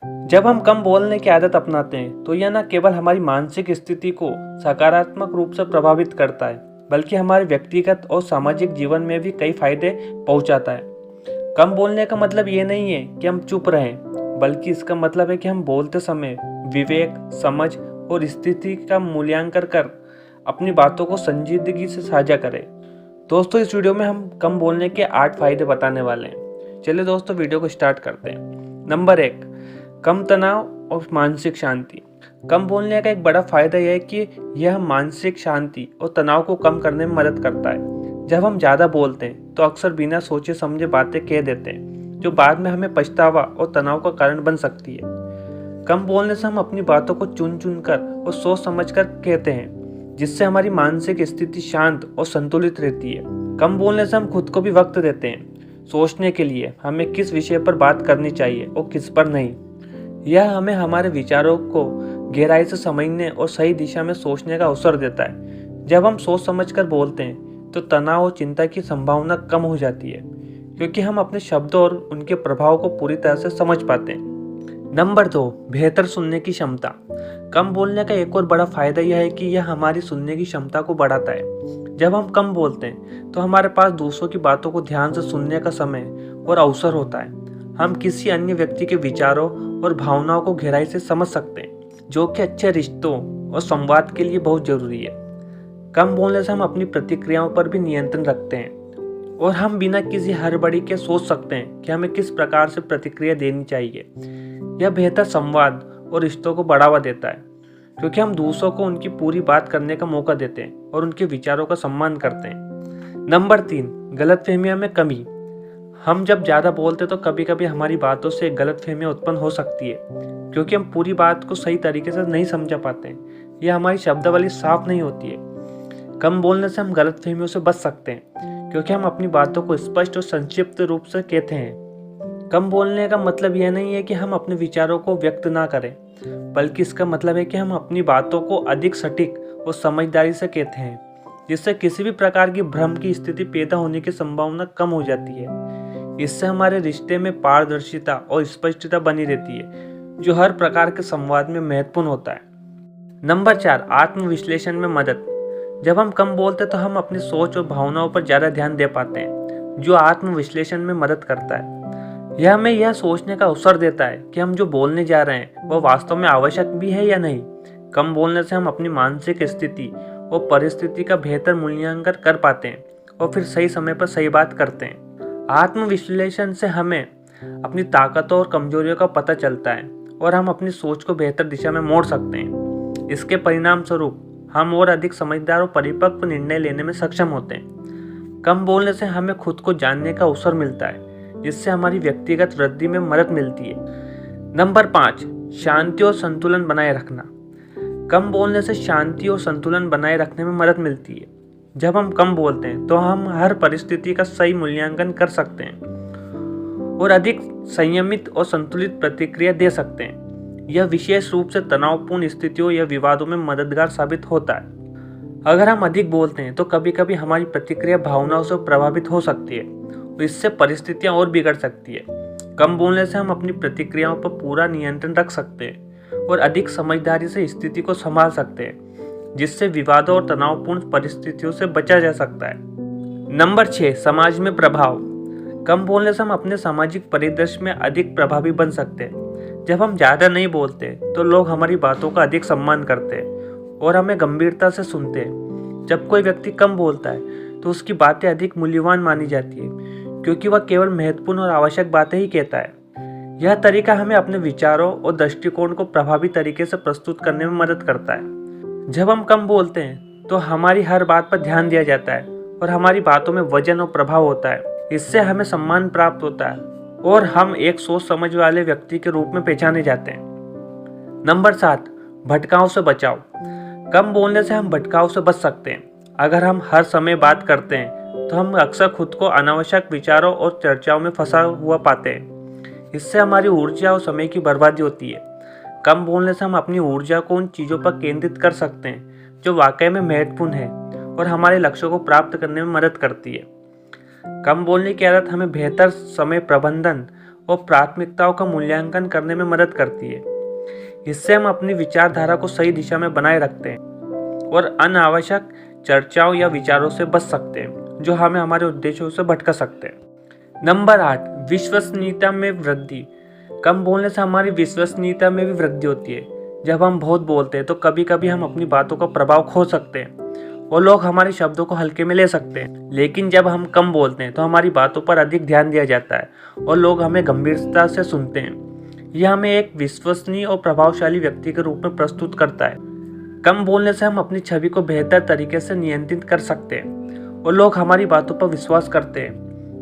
जब हम कम बोलने की आदत अपनाते हैं तो यह न केवल हमारी मानसिक स्थिति को सकारात्मक रूप से प्रभावित करता है, बल्कि हमारे व्यक्तिगत और सामाजिक जीवन में भी कई फायदे पहुंचाता है। कम बोलने का मतलब ये नहीं है कि हम चुप रहें, बल्कि इसका मतलब है कि हम बोलते समय विवेक, समझ और स्थिति का मूल्यांकन कर अपनी बातों को संजीदगी से साझा करें। दोस्तों, इस वीडियो में हम कम बोलने के 8 फायदे बताने वाले हैं। चलिए दोस्तों, वीडियो को स्टार्ट करते हैं। नंबर 1, कम तनाव और मानसिक शांति। कम बोलने का एक बड़ा फायदा यह है कि यह मानसिक शांति और तनाव को कम करने में मदद करता है। जब हम ज़्यादा बोलते हैं तो अक्सर बिना सोचे समझे बातें कह देते हैं, जो बाद में हमें पछतावा और तनाव का कारण बन सकती है। कम बोलने से हम अपनी बातों को चुन चुन कर और सोच समझ कर कहते हैं, जिससे हमारी मानसिक स्थिति शांत और संतुलित रहती है। कम बोलने से हम खुद को भी वक्त देते हैं सोचने के लिए हमें किस विषय पर बात करनी चाहिए और किस पर नहीं। यह हमें हमारे विचारों को गहराई से समझने और सही दिशा में सोचने का अवसर देता है। जब हम सोच समझकर बोलते हैं तो तनाव और चिंता की संभावना कम हो जाती है, क्योंकि हम अपने शब्दों और उनके प्रभाव को पूरी तरह से समझ पाते हैं। नंबर 2, बेहतर सुनने की क्षमता। कम बोलने का एक और बड़ा फायदा यह है कि यह हमारी सुनने की क्षमता को बढ़ाता है। जब हम कम बोलते हैं तो हमारे पास दूसरों की बातों को ध्यान से सुनने का समय और अवसर होता है। हम किसी अन्य व्यक्ति के विचारों और भावनाओं को गहराई से समझ सकते हैं, जो कि अच्छे रिश्तों और संवाद के लिए बहुत जरूरी है। कम बोलने से हम अपनी प्रतिक्रियाओं पर भी नियंत्रण रखते हैं और हम बिना किसी हड़बड़ी के सोच सकते हैं कि हमें किस प्रकार से प्रतिक्रिया देनी चाहिए। यह बेहतर संवाद और रिश्तों को बढ़ावा देता है, क्योंकि हम दूसरों को उनकी पूरी बात करने का मौका देते हैं और उनके विचारों का सम्मान करते हैं। नंबर 3, गलतफहमियों में कमी। हम जब ज़्यादा बोलते तो कभी कभी हमारी बातों से गलतफहमियां उत्पन्न हो सकती है, क्योंकि हम पूरी बात को सही तरीके से नहीं समझा पाते हैं या हमारी शब्दावली साफ नहीं होती है। कम बोलने से हम गलतफहमियों से बच सकते हैं, क्योंकि हम अपनी बातों को स्पष्ट और संक्षिप्त रूप से कहते हैं। कम बोलने का मतलब यह नहीं है कि हम अपने विचारों को व्यक्त ना करें, बल्कि इसका मतलब है कि हम अपनी बातों को अधिक सटीक और समझदारी से कहते हैं, जिससे किसी भी प्रकार की भ्रम की स्थिति पैदा होने की संभावना कम हो जाती है। इससे हमारे रिश्ते में पारदर्शिता और स्पष्टता बनी रहती है, जो हर प्रकार के संवाद में महत्वपूर्ण होता है। नंबर 4, आत्मविश्लेषण में मदद। जब हम कम बोलते तो हम अपनी सोच और भावनाओं पर ज़्यादा ध्यान दे पाते हैं, जो आत्मविश्लेषण में मदद करता है। यह हमें यह सोचने का अवसर देता है कि हम जो बोलने जा रहे हैं वह वास्तव में आवश्यक भी है या नहीं। कम बोलने से हम अपनी मानसिक स्थिति और परिस्थिति का बेहतर मूल्यांकन कर पाते हैं और फिर सही समय पर सही बात करते हैं। आत्मविश्लेषण से हमें अपनी ताकतों और कमजोरियों का पता चलता है और हम अपनी सोच को बेहतर दिशा में मोड़ सकते हैं। इसके परिणाम स्वरूप हम और अधिक समझदार और परिपक्व निर्णय लेने में सक्षम होते हैं। कम बोलने से हमें खुद को जानने का अवसर मिलता है, जिससे हमारी व्यक्तिगत वृद्धि में मदद मिलती है। नंबर 5, शांति और संतुलन बनाए रखना। कम बोलने से शांति और संतुलन बनाए रखने में मदद मिलती है। जब हम कम बोलते हैं तो हम हर परिस्थिति का सही मूल्यांकन कर सकते हैं और अधिक संयमित और संतुलित प्रतिक्रिया दे सकते हैं। यह विशेष रूप से तनावपूर्ण स्थितियों या विवादों में मददगार साबित होता है। अगर हम अधिक बोलते हैं तो कभी कभी हमारी प्रतिक्रिया भावनाओं से प्रभावित हो सकती है, इससे परिस्थितियां और बिगड़ सकती है। कम बोलने से हम अपनी प्रतिक्रियाओं पर पूरा नियंत्रण रख सकते हैं और अधिक समझदारी से स्थिति को संभाल सकते हैं, जिससे विवादों और तनावपूर्ण परिस्थितियों से बचा जा सकता है। नंबर 6, समाज में प्रभाव। कम बोलने से हम अपने सामाजिक परिदृश्य में अधिक प्रभावी बन सकते हैं। जब हम ज़्यादा नहीं बोलते तो लोग हमारी बातों का अधिक सम्मान करते हैं और हमें गंभीरता से सुनते हैं। जब कोई व्यक्ति कम बोलता है तो उसकी बातें अधिक मूल्यवान मानी जाती है, क्योंकि वह केवल महत्वपूर्ण और आवश्यक बातें ही कहता है। यह तरीका हमें अपने विचारों और दृष्टिकोण को प्रभावी तरीके से प्रस्तुत करने में मदद करता है। जब हम कम बोलते हैं तो हमारी हर बात पर ध्यान दिया जाता है और हमारी बातों में वजन और प्रभाव होता है। इससे हमें सम्मान प्राप्त होता है और हम एक सोच समझ वाले व्यक्ति के रूप में पहचाने जाते हैं। नंबर 7, भटकाव से बचाव। कम बोलने से हम भटकाव से बच सकते हैं। अगर हम हर समय बात करते हैं तो हम अक्सर खुद को अनावश्यक विचारों और चर्चाओं में फंसा हुआ पाते हैं। इससे हमारी ऊर्जा और समय की बर्बादी होती है। कम बोलने से हम अपनी ऊर्जा को उन चीज़ों पर केंद्रित कर सकते हैं जो वाकई में महत्वपूर्ण है और हमारे लक्ष्यों को प्राप्त करने में मदद करती है। कम बोलने की आदत हमें बेहतर समय प्रबंधन और प्राथमिकताओं का मूल्यांकन करने में मदद करती है। इससे हम अपनी विचारधारा को सही दिशा में बनाए रखते हैं और अनावश्यक चर्चाओं या विचारों से बच सकते हैं जो हमें हमारे उद्देश्यों से भटका सकते हैं। नंबर 8, विश्वसनीयता में वृद्धि। कम बोलने से हमारी विश्वसनीयता में भी वृद्धि होती है। जब हम बहुत बोलते हैं तो कभी कभी हम अपनी बातों का प्रभाव खो सकते हैं और लोग हमारे शब्दों को हल्के में ले सकते हैं। लेकिन जब हम कम बोलते हैं तो हमारी बातों पर अधिक ध्यान दिया जाता है और लोग हमें गंभीरता से सुनते हैं। यह हमें एक विश्वसनीय और प्रभावशाली व्यक्ति के रूप में प्रस्तुत करता है। कम बोलने से हम अपनी छवि को बेहतर तरीके से नियंत्रित कर सकते हैं और लोग हमारी बातों पर विश्वास करते हैं,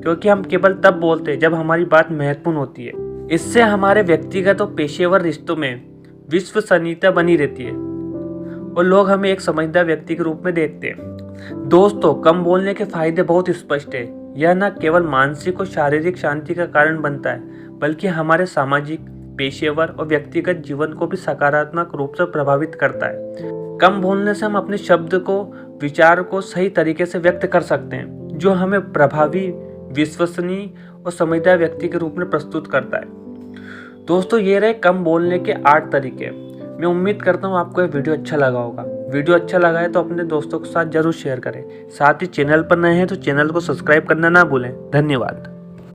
क्योंकि हम केवल तब बोलते हैं जब हमारी बात महत्वपूर्ण होती है। इससे हमारे व्यक्तिगत और पेशेवर रिश्तों में विश्वसनीयता बनी रहती है और लोग हमें एक समझदार व्यक्ति के रूप में देखते हैं। दोस्तों, कम बोलने के फायदे बहुत स्पष्ट है। यह न केवल मानसिक और शारीरिक शांति का कारण बनता है, बल्कि हमारे सामाजिक, पेशेवर और व्यक्तिगत जीवन को भी सकारात्मक रूप से प्रभावित करता है। कम बोलने से हम अपने शब्द को, विचार को सही तरीके से व्यक्त कर सकते हैं, जो हमें प्रभावी, विश्वसनीय और समझदार व्यक्ति के रूप में प्रस्तुत करता है। दोस्तों, ये रहे कम बोलने के 8 तरीके। मैं उम्मीद करता हूँ आपको ये वीडियो अच्छा लगा होगा। वीडियो अच्छा लगा है तो अपने दोस्तों के साथ जरूर शेयर करें। साथ ही चैनल पर नए हैं तो चैनल को सब्सक्राइब करना ना भूलें। धन्यवाद।